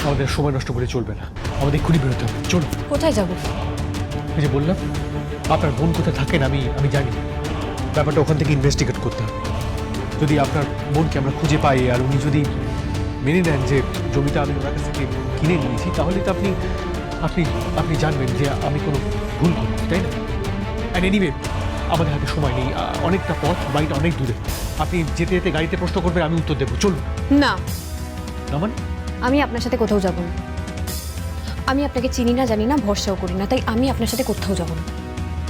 আমাদের সময় নষ্ট করে চলবে না, আমাদের এক্ষুনি বেরোতে হবে। চলুন। কোথায় যাব? এই যে বললাম, আপনার বোন কোথায় থাকেন আমি জানি। ব্যাপারটা ওখান থেকে ইনভেস্টিগেট করতে হবে। যদি আপনার বোনকে আমরা খুঁজে পাই আর উনি যদি মেনে নেন যে জমিটা আমি ওনার কাছ থেকে কিনে নিয়েছি, তাহলে তো আপনি আপনি আপনি জানবেন যে আমি কোনো ভুল করি, তাই না? অ্যান্ড এনিওয়ে, আমাদের হাতে সময় নেই, অনেকটা পথ, বাড়িটা অনেক দূরে। আপনি যেতে যেতে গাড়িতে প্রশ্ন করবেন, আমি উত্তর দেবো। চলুন। না, আমার আমি আপনার সাথে কোথাও যাব না। আমি আপনাকে চিনি না, জানি না, ভরসাও করি না, তাই আমি আপনার সাথে কোথাও যাব না।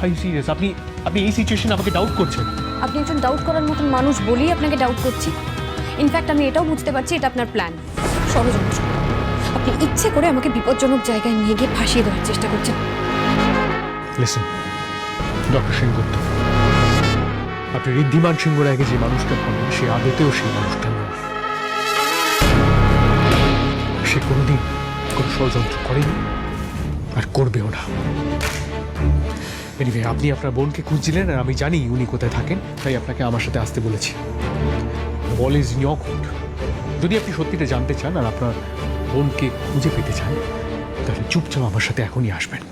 I serious? আপনি আপনি এই সিচুয়েশনে আমাকে ডাউট করছেন? আপনি একজন ডাউট করার মতন মানুষ বলেই আপনাকে ডাউট করছি। ইনফ্যাক্ট আমি এটাও বুঝতে পারছি এটা আপনার প্ল্যান, ষড়যন্ত্র। আপনি ইচ্ছে করে আমাকে বিপজ্জনক জায়গায় নিয়ে গিয়ে ফাঁসিয়ে দেওয়ার চেষ্টা করছেন। লিসেন ডক্টর সেনগুপ্ত, আপনি ঋদ্ধিমান সিংহ রায়কে যে মানুষটা ভাবেন, সে আদতেও সেই মানুষটা নয়। সে কোনোদিন কোনো ষড়যন্ত্র করেনি আর করবেও না। এনিওয়ে, আপনি আপনার বোনকে খুঁজছিলেন আর আমি জানি উনি কোথায় থাকেন, তাই আপনাকে আমার সাথে আসতে বলেছি। বল ইজ ইন ইয়োর কোর্ট। যদি আপনি সত্যিটা জানতে চান আর আপনার বোনকে খুঁজে পেতে চান, তাহলে চুপচাপ আমার সাথে এখনই আসবেন।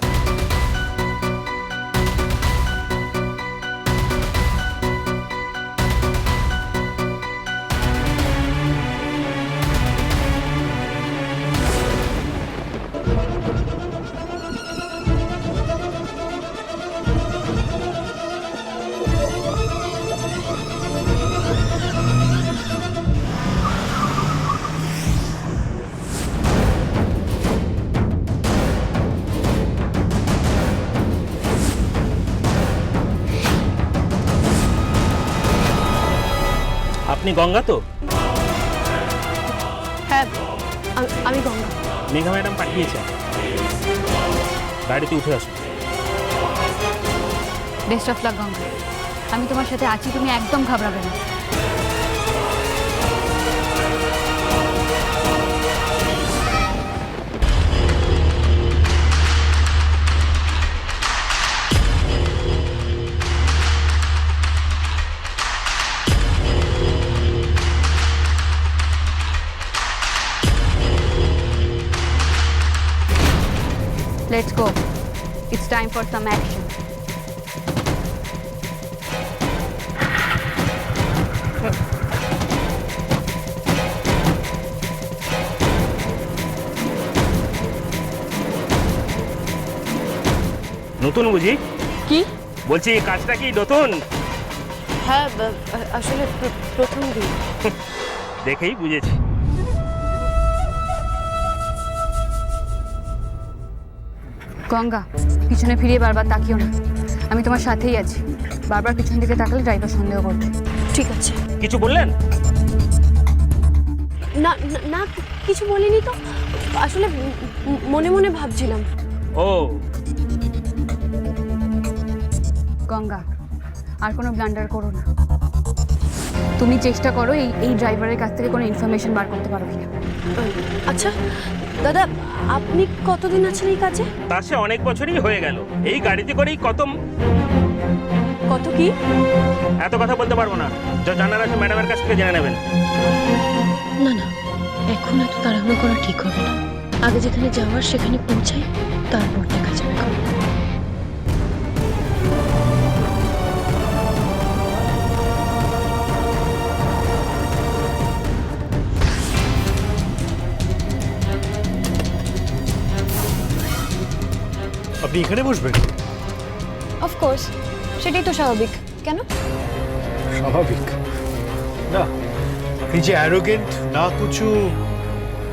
আপনি গঙ্গা তো? হ্যাঁ, আমি গঙ্গা। মেঘা ম্যাডাম পাঠিয়েছেন, গাড়িতে উঠে আসুন। বেস্ট অফ লাক গঙ্গা, আমি তোমার সাথে আছি, তুমি একদম ঘাবড়াবে না। Let's go. It's time for some action. নতুন বুঝি? কি? বলছি কাজটা কি নতুন? হ্যাঁ, আসলে প্রথম দিন। দেখেই বুঝেছি। গঙ্গা, পিছনে ফিরিয়ে বারবার তাকিও না, আমি তোমার সাথেই আছি। বারবার পিছন দিকে তাকালে ড্রাইভার সন্দেহ করবে। ঠিক আছে। কিছু বললেন? না না, কিছু বলিনি তো, আসলে মনে মনে ভাবছিলাম। ও গঙ্গা, আর কোনো ব্লান্ডার করো না। তুমি চেষ্টা করো এই ড্রাইভারের কাছ থেকে কোনো ইনফরমেশন বার করতে পারো কিনা। আচ্ছা দাদা, আপনি কতদিন আছেন এই কাজে? তার সে অনেক বছরই হয়ে গেল। এই গাড়িতে করেই কত কি? এত কথা বলতে পারবো না, যা জানার আছে ম্যাডামের কাছ থেকে জেনে নেবেন। না না, এখন এত তাড়াহুড়ো করা ঠিক হবে না। আগে যেখানে যাওয়ার সেখানে পৌঁছাই, তারপর দেখা যাবে। আপনি এখানে বসবেন? অফকোর্স, সেটাই তো স্বাভাবিক। কেন? স্বাভাবিক না, আপনি যে অ্যারোগেন্ট না কিছু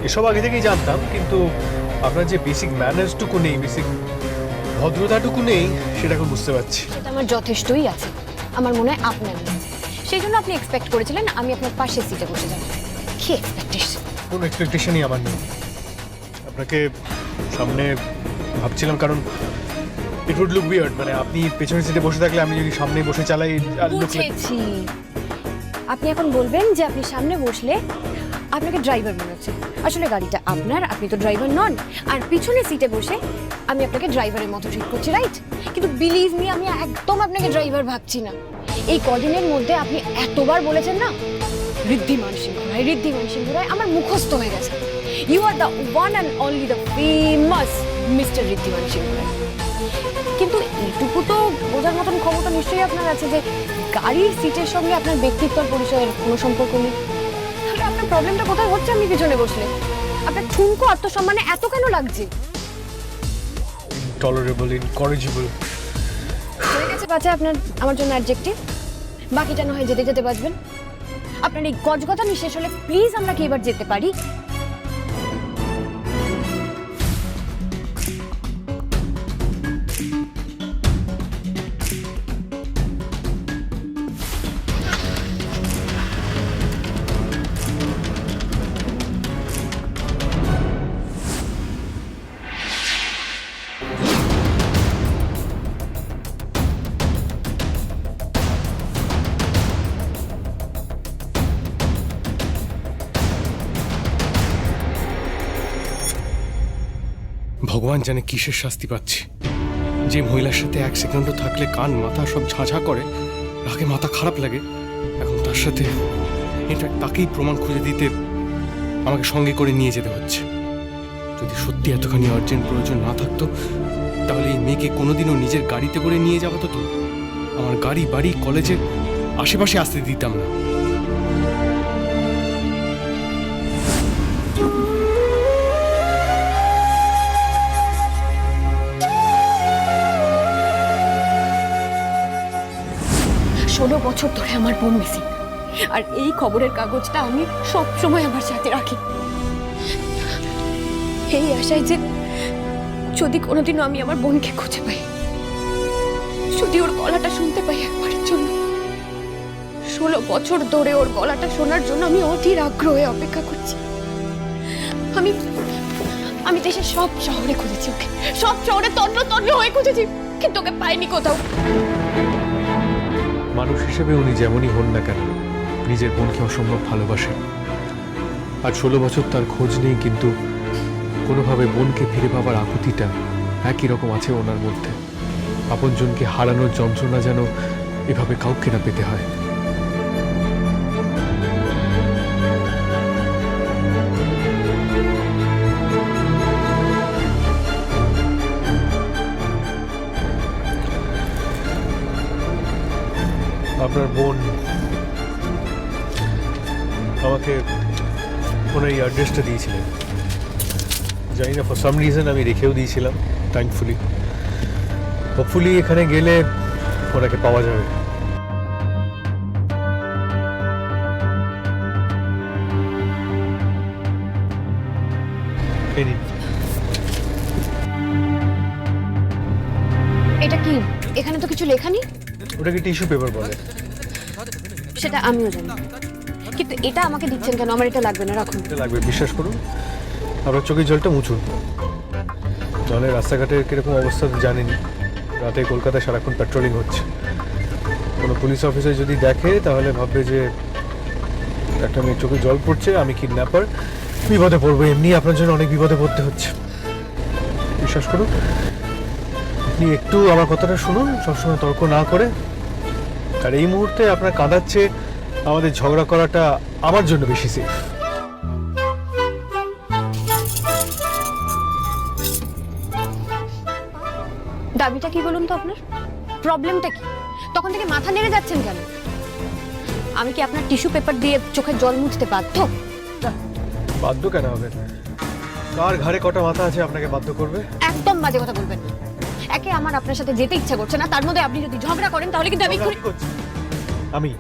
এসব আগে থেকেই জানতাম, কিন্তু আপনার যে বেসিক ম্যানার্সটুকু নেই, বেসিক ভদ্রতাটুকু নেই, সেটা এখন বুঝতে পারছি। সেটা আমার যথেষ্টই আছে, আমার মনে হয় আপনার নেই। সেই জন্য আপনি এক্সপেক্ট করেছিলেন আমি আপনার পাশের সিটে বসে যাব। কি এক্সপেকটেশন? কোনো এক্সপেকটেশনই আমার নেই। আপনাকে সামনে ভাবছিলাম, কারণ ইট উড লুক উইয়ার্ড, মানে আপনি পেছনের সিটে বসে থাকলে আমি যদি সামনে বসে চালাই আর লোক বুঝেছি। আপনি এখন বলবেন যে আপনি সামনে বসলে আপনাকে ড্রাইভার মনে হচ্ছে। আসলে গাড়িটা আপনার, আপনি তো ড্রাইভার নন। আর পিছনের সিটে বসে আমি আপনাকে ড্রাইভারের মতো ট্রিট করছি, রাইট? কিন্তু বিলিভ মি, আমি একদম আপনাকে ড্রাইভার ভাবছি না। এই কদিনের মধ্যে আপনি এতবার বলেছেন না ঋদ্ধিমান সিংহ রায়, ঋদ্ধিমান সিংহ রায়, আমার মুখস্থ হয়ে গেছে। You are the one and only the famous mister Riddhiman Sinha Roy. কিন্তু এইটুকু তো বোঝার মতন ক্ষমতা নিশ্চয়ই আপনার আছে যে গাড়ির সিটের সঙ্গে আপনার ব্যক্তিত্বর পরিচয়ের কোনো সম্পর্ক নেই। তাহলে আপনার প্রবলেমটা কোথায় হচ্ছে আপনি পিছনে বসলে? আপনার ঠুনকো আত্মসম্মানে এত কেন লাগছে? ইনটলারেবল, ইনকরেজিবল। হয়ে গেছে বাচ্চা আপনার আমার জন্য অ্যাডজেক্টিভ, বাকিটা না হয় যেতে যেতে বাঁচবেন। আপনার এই গজগজানি শেষ হলে প্লিজ আমরা কি এবার যেতে পারি? ভগবান জানে কিসের শাস্তি পাচ্ছি। যে মহিলার সাথে এক সেকেন্ডও থাকলে কান মাথা সব ঝাঁঝা করে, রাগে মাথা খারাপ লাগে, এখন তার সাথে ইনফ্যাক্ট তাকেই প্রমাণ খুঁজে দিতে আমাকে সঙ্গে করে নিয়ে যেতে হচ্ছে। যদি সত্যি এতখানি আর্জেন্ট প্রয়োজন না থাকতো তাহলে এই মেয়েকে কোনোদিনও নিজের গাড়িতে করে নিয়ে যাবো তো আমার গাড়ি বাড়ি কলেজের আশেপাশে আসতে দিতাম না। ষোলো বছর ধরে আমার বোন মিসিং, আর এই খবরের কাগজটা আমি সব সময় আমার সাথে রাখি এই আশায় যে যদি কোনোদিনও আমি আমার বোনকে খুঁজে পাই, যদি ওর গলাটা শুনতে পাই একবারের জন্য। 16 বছর ধরে ওর গলাটা শোনার জন্য আমি অধীর আগ্রহে অপেক্ষা করছি। আমি আমি দেশের সব শহরে খুঁজেছি ওকে, সব শহরে তন্ন তন্ন হয়ে খুঁজেছি, কিন্তু ওকে পাইনি কোথাও। মানুষ হিসেবে উনি যেমনই হন না কেন নিজের বোনকে অসম্ভব ভালোবাসেন। আর 16 বছর তার খোঁজ নেই, কিন্তু কোনোভাবে বোনকে ফিরে পাবার আকুতিটা একই রকম আছে ওনার মধ্যে। আপনজনকে হারানোর যন্ত্রণা যেন এভাবে কাউকে না পেতে হয়। আপনার বোন আমাকে ওনার এই অ্যাড্রেসটা দিয়েছিলেন, জানি না ফর সাম রিজন আমি রেখেও দিয়েছিলাম, থ্যাঙ্কফুলি। হোপফুলি এখানে গেলে ওনাকে পাওয়া যাবে। এই নিন। এটা কি? এখানে তো কিছু লেখা নেই। ওটাকে টিস্যু পেপার বলে। সেটা আমিও জানি, কিন্তু এটা আমাকে দিচ্ছেন কেন? আমার এটা লাগবে না, রাখুন। এটা লাগবে, বিশ্বাস করুন। আপনার চোখের জলটা মুছুন। নাহলে রাস্তাঘাটের কীরকম অবস্থা জানেনি, রাতে কলকাতায় সারাক্ষণ পেট্রোলিং হচ্ছে। কোনো পুলিশ অফিসার যদি দেখে তাহলে ভাববে যে একটা মেয়ের চোখে জল পড়ছে, আমি কিডন্যাপার, বিপদে পড়বো। এমনি আপনার জন্য অনেক বিপদে পড়তে হচ্ছে, বিশ্বাস করুন। আপনি একটু আমার কথাটা শুনুন, সবসময় তর্ক না করে। আর এই মুহূর্তে আপনার কাঁদাচ্ছে আমাদের ঝগড়া করাটা আমার জন্য বেশি সেফ। দাবিটা কি বলুন তো আপনার? প্রবলেমটা কি? তখন থেকে মাথা নেড়ে যাচ্ছেন কেন? আমি কি আপনার টিস্যু পেপার দিয়ে চোখের জল মুছতে বাধ্য? বাধ্য কেন হবে? কার ঘাড়ে কটা মাথা আছে আপনাকে বাধ্য করবে? একদম বাজে কথা বলবেন না। একে আমার আপনার সাথে যেতে ইচ্ছা করছে না, তার মধ্যে আপনি যদি ঝগড়া করেন তাহলে কিন্তু আমি ঝগড়া কি করছি? আমি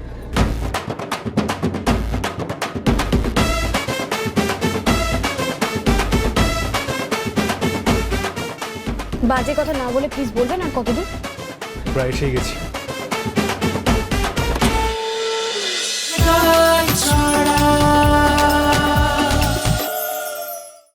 বাজে কথা না বলে প্লিজ বলবেন আর কতদূর? প্রায় এসেই গেছি।